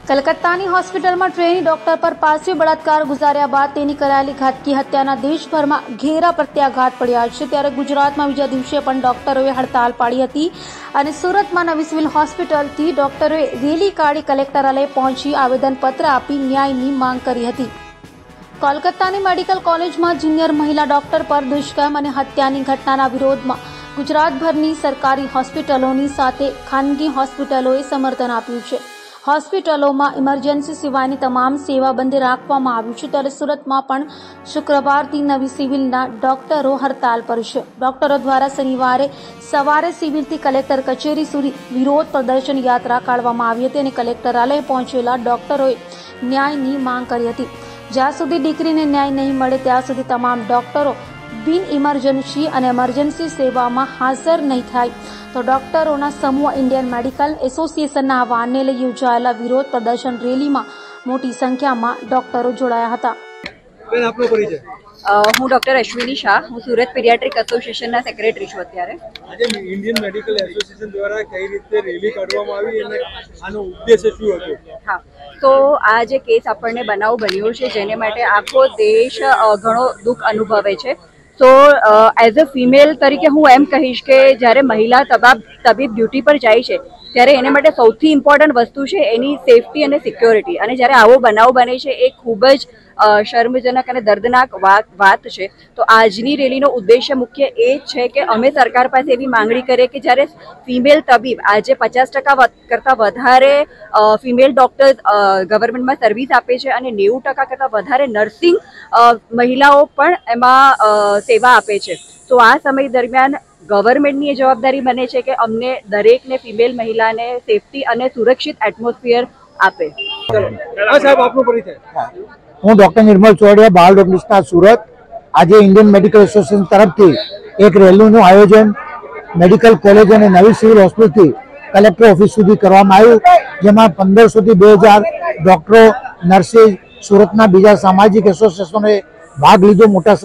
કલકત્તાની હોસ્પિટલમાં trainee doctor પર પાર્શ્વ બળાત્કાર ગુજાર્યા બાદ તેની કરાયેલી ઘાતકી હત્યાના દેશભરમાં ઘેરા પ્રત્યાઘાત પડ્યા છે। ત્યારે ગુજરાતમાં બીજા દિવસે પણ ડોક્ટરોએ હડતાલ પાડી હતી અને સુરતમાં નવી સિવિલ હોસ્પિટલથી ડોક્ટરોએ રેલી કાઢી કલેક્ટરાલય પહોંચી આવેદનપત્ર આપી ન્યાયની માંગ કરી હતી। કોલકાતાની મેડિકલ કોલેજમાં જુનિયર મહિલા ડોક્ટર પર દુષ્કર્મ અને હત્યાની ઘટનાના વિરોધમાં ગુજરાતભરની સરકારી હોસ્પિટલોની સાથે ખાનગી હોસ્પિટલોએ સમર્થન આપ્યું છે। હોસ્પિટલોમાં ઇમરજન્સી સિવાયની તમામ સેવા બંધ રાખવામાં આવી છે। ત્યારે સુરતમાં પણ શુક્રવારથી નવી સિવિલના ડોક્ટરો હડતાલ પર છે। ડોક્ટરો દ્વારા શનિવારે સવારે સિવિલથી કલેક્ટર કચેરી સુધી વિરોધ પ્રદર્શન યાત્રા કાઢવામાં આવી હતી અને કલેક્ટરાલય પહોંચેલા ડોક્ટરોએ ન્યાયની માંગ કરી હતી। જ્યાં સુધી દીકરીને ન્યાય નહીં મળે ત્યાં સુધી તમામ ડોક્ટરો બિન ઇમરજન્સી અને એમરજન્સી સેવામાં હાજર નહીં થાય તો ડોક્ટરોના સમૂહ ઇન્ડિયન મેડિકલ એસોસિએશનના આહવાનને લઈ યોજાયેલા વિરોધ પ્રદર્શન રેલીમાં મોટી સંખ્યામાં ડોક્ટરો જોડાયા હતા। હું ડોક્ટર અશ્વિની શાહ, હું સુરત પીડિયાટ્રિક એસોસિએશનના સેક્રેટરી છું। અત્યારે આજે ઇન્ડિયન મેડિકલ એસોસિએશન દ્વારા કઈ રીતે રેલી કાઢવામાં આવી અને આનો ઉદ્દેશ્ય શું હતો? હા, તો આ જે કેસ આપણને બનાવ બન્યો છે જેને માટે આખો દેશ ઘણો દુઃખ અનુભવે છે। તો એઝ અ ફિમેલ તરીકે હું એમ કહીશ કે જ્યારે મહિલા તબીબ ડ્યુટી પર જાય છે ત્યારે એને માટે સૌથી ઇમ્પોર્ટન્ટ વસ્તુ છે એની સેફટી અને સિક્યોરિટી। અને જ્યારે આવો બનાવ બને છે એ ખૂબ જ શર્મજનક અને દર્દનાક વાત છે। તો આજની રેલીનો ઉદ્દેશ્ય મુખ્ય એ જ છે કે અમે સરકાર પાસે એવી માંગણી કરીએ કે જ્યારે ફિમેલ તબીબ આજે 50% કરતાં વધારે ફિમેલ ડૉક્ટર્સ ગવર્મેન્ટમાં સર્વિસ આપે છે અને 90% કરતાં વધારે નર્સિંગ મહિલાઓ પણ એમાં સેવા આપે છે। તો આ સમય દરમિયાન ગવર્મેન્ટની એ જવાબદારી બને છે કે અમને દરેકને ફિમેલ મહિલાને સેફટી અને સુરક્ષિત એટમોસ્ફિયર આપે। સાહેબ, આપનો પરિચય? હું ડોક્ટર નિર્મલ ચોડિયા, બાળ રોગ નિષ્ણાત, સુરત। આજે ઇન્ડિયન મેડિકલ એસોસિએશન તરફથી એક રેલીનું આયોજન મેડિકલ કોલેજ અને નવી સિવિલ હોસ્પિટલથી કલેક્ટર ઓફિસ સુધી કરવામાં આવ્યું, જેમાં 1500 થી 2000 ડોક્ટરો, નર્સિસ, સુરતના બીજા સામાજિક એસોસિએશનોએ ભાગ લીધો મોટા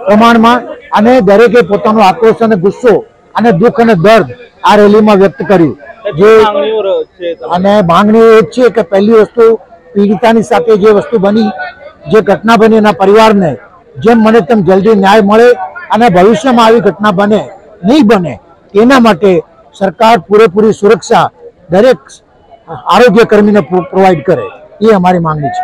પ્રમાણમાં અને દરેકે પોતાનો આક્રોશ અને ગુસ્સો અને દુઃખ અને દર્દ આ રેલીમાં વ્યક્ત કર્યું। જે અને માંગણીઓ એ છે કે પહેલી વસ્તુ પીડિતાની સાથે જે વસ્તુ બની, જે ઘટના બની એના પરિવારને જેમ બને તેમ જલ્દી ન્યાય મળે અને ભવિષ્યમાં આવી ઘટના નહીં બને એના માટે સરકાર પૂરેપૂરી સુરક્ષા દરેક આરોગ્ય કર્મીને પ્રોવાઈડ કરે, એ અમારી માંગણી છે।